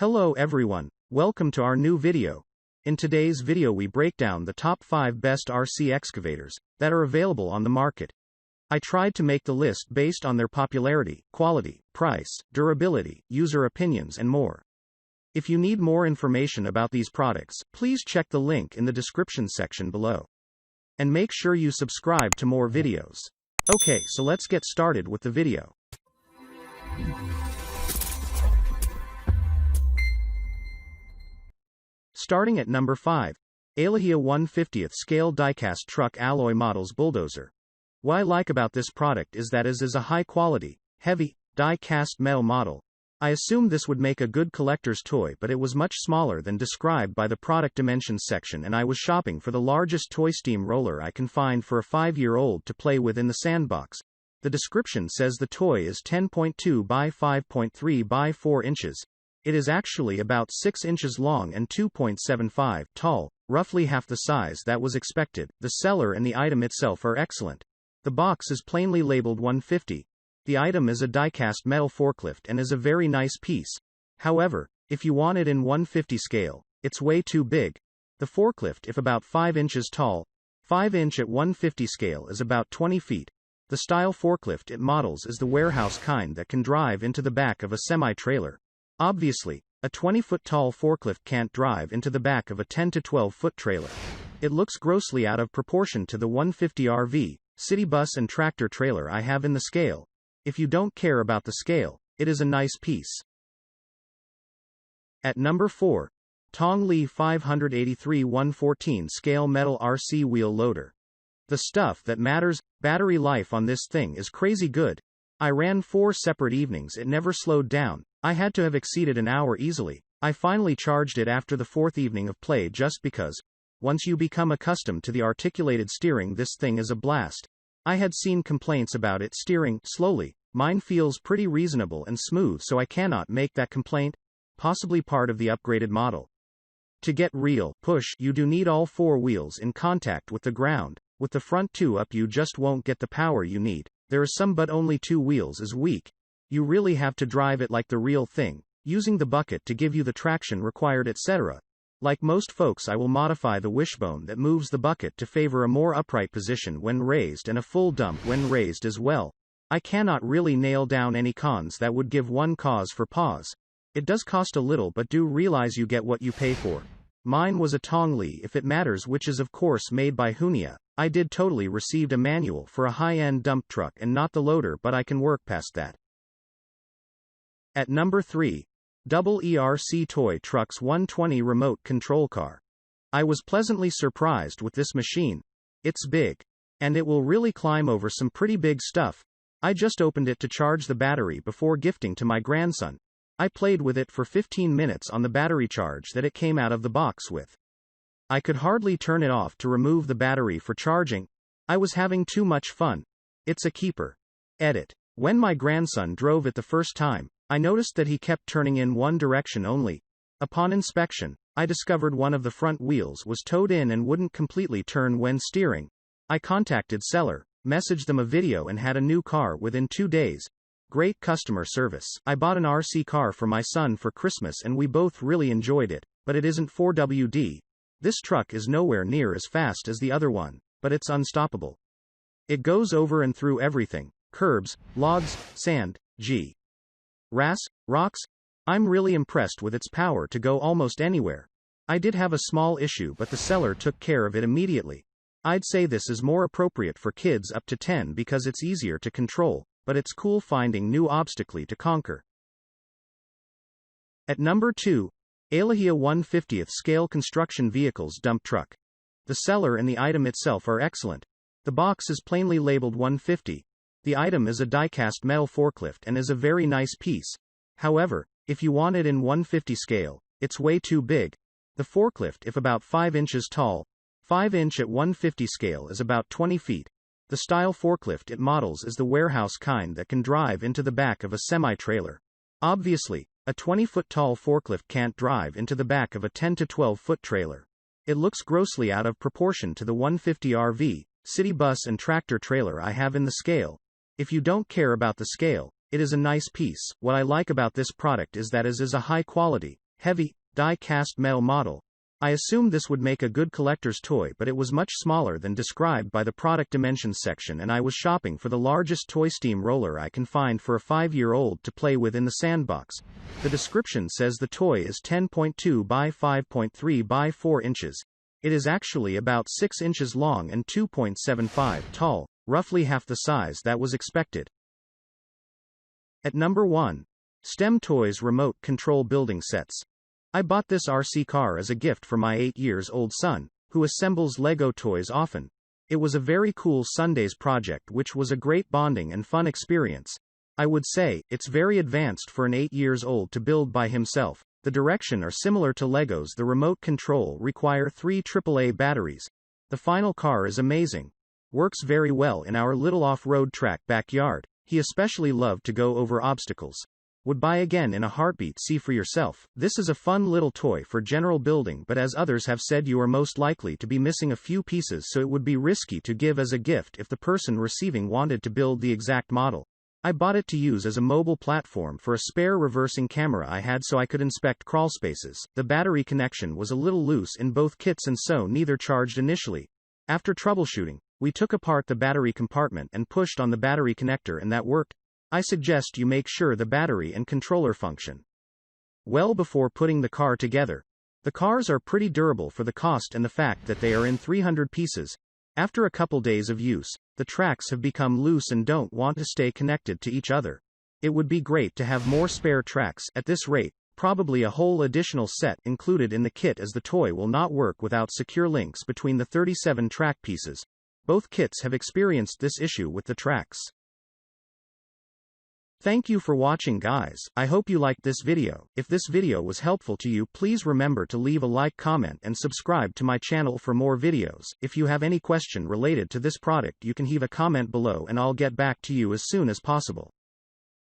Hello everyone, welcome to our new video. In today's video we break down the top 5 best RC excavators that are available on the market. I tried to make the list based on their popularity, quality, price, durability, user opinions and more. If you need more information about these products, please check the link in the description section below. And make sure you subscribe to more videos. Okay, so let's get started with the video. Starting at number 5. Ailejia 1/50th Scale Diecast Truck Alloy Models Bulldozer. What I like about this product is that it is a high-quality, heavy, die-cast metal model. I assumed this would make a good collector's toy, but it was much smaller than described by the product dimensions section, and I was shopping for the largest toy steam roller I can find for a 5-year-old to play with in the sandbox. The description says the toy is 10.2 by 5.3 by 4 inches. It is actually about 6 inches long and 2.75 tall, roughly half the size that was expected. The seller and the item itself are excellent. The box is plainly labeled 150. The item is a die-cast metal forklift and is a very nice piece. However, if you want it in 150 scale, it's way too big. The forklift, if about 5 inches tall, 5 inch at 150 scale is about 20 feet. The style forklift it models is the warehouse kind that can drive into the back of a semi-trailer. Obviously, a 20-foot tall forklift can't drive into the back of a 10 to 12-foot trailer. It looks grossly out of proportion to the 150 RV, city bus and tractor trailer I have in the scale. If you don't care about the scale, it is a nice piece. At number 4. TongLi 583 114 Scale Metal RC Wheel Loader. The stuff that matters, battery life on this thing is crazy good. I ran 4 separate evenings, it never slowed down. I had to have exceeded an hour easily. I finally charged it after the 4th evening of play just because. Once you become accustomed to the articulated steering, this thing is a blast. I had seen complaints about it steering slowly. Mine feels pretty reasonable and smooth, so I cannot make that complaint. Possibly part of the upgraded model. To get real push, you do need all 4 wheels in contact with the ground. With the front 2 up you just won't get the power you need. There is some, but only 2 wheels is weak. You really have to drive it like the real thing, using the bucket to give you the traction required, etc. Like most folks, I will modify the wishbone that moves the bucket to favor a more upright position when raised and a full dump when raised as well. I cannot really nail down any cons that would give one cause for pause. It does cost a little, but do realize you get what you pay for. Mine was a TongLi, if it matters, which is of course made by Hunia. I did totally received a manual for a high-end dump truck and not the loader, but I can work past that. At number 3. Double ERC Toy Trucks 120 Remote Control Car. I was pleasantly surprised with this machine. It's big. And it will really climb over some pretty big stuff. I just opened it to charge the battery before gifting to my grandson. I played with it for 15 minutes on the battery charge that it came out of the box with. I could hardly turn it off to remove the battery for charging. I was having too much fun. It's a keeper. Edit. When my grandson drove it the first time, I noticed that he kept turning in one direction only. Upon inspection, I discovered one of the front wheels was towed in and wouldn't completely turn when steering. I contacted seller, messaged them a video and had a new car within 2 days. Great customer service. I bought an RC car for my son for Christmas and we both really enjoyed it, but it isn't 4WD. This truck is nowhere near as fast as the other one, but it's unstoppable. It goes over and through everything. Curbs, logs, sand, rocks. I'm really impressed with its power to go almost anywhere. I did have a small issue, but the seller took care of it immediately. I'd say this is more appropriate for kids up to 10 because it's easier to control, but it's cool finding new obstacles to conquer. At number 2. Ailejia 1/50th Scale Construction Vehicles Dump Truck. The seller and the item itself are excellent. The box is plainly labeled 150. The item is a die-cast metal forklift and is a very nice piece. However, if you want it in 150 scale, it's way too big. The forklift, if about 5 inches tall, 5 inch at 150 scale is about 20 feet. The style forklift it models is the warehouse kind that can drive into the back of a semi-trailer. Obviously, a 20-foot tall forklift can't drive into the back of a 10 to 12-foot trailer. It looks grossly out of proportion to the 150 RV, city bus and tractor trailer I have in the scale. If you don't care about the scale, it is a nice piece. What I like about this product is that it is a high quality, heavy, die-cast metal model. I assumed this would make a good collector's toy, but it was much smaller than described by the product dimensions section, and I was shopping for the largest toy steam roller I can find for a 5-year-old to play with in the sandbox. The description says the toy is 10.2 by 5.3 by 4 inches. It is actually about 6 inches long and 2.75 tall, roughly half the size that was expected. At number 1. STEM Toys Remote Control Building Sets. I bought this RC car as a gift for my 8-year-old son, who assembles Lego toys often. It was a very cool Sundays project which was a great bonding and fun experience. I would say, it's very advanced for an 8-year-old to build by himself. The direction are similar to Legos. The remote control require 3 AAA batteries. The final car is amazing. Works very well in our little off-road track backyard. He especially loved to go over obstacles. Would buy again in a heartbeat. See for yourself. This is a fun little toy for general building, but as others have said, you are most likely to be missing a few pieces, so it would be risky to give as a gift if the person receiving wanted to build the exact model. I bought it to use as a mobile platform for a spare reversing camera I had so I could inspect crawlspaces. The battery connection was a little loose in both kits and so neither charged initially. After troubleshooting, we took apart the battery compartment and pushed on the battery connector, and that worked. I suggest you make sure the battery and controller function well before putting the car together. The cars are pretty durable for the cost and the fact that they are in 300 pieces. After a couple days of use, the tracks have become loose and don't want to stay connected to each other. It would be great to have more spare tracks. At this rate, probably a whole additional set included in the kit, as the toy will not work without secure links between the 37 track pieces. Both kits have experienced this issue with the tracks. Thank you for watching, guys. I hope you liked this video. If this video was helpful to you, please remember to leave a like, comment, and subscribe to my channel for more videos. If you have any question related to this product, you can leave a comment below and I'll get back to you as soon as possible.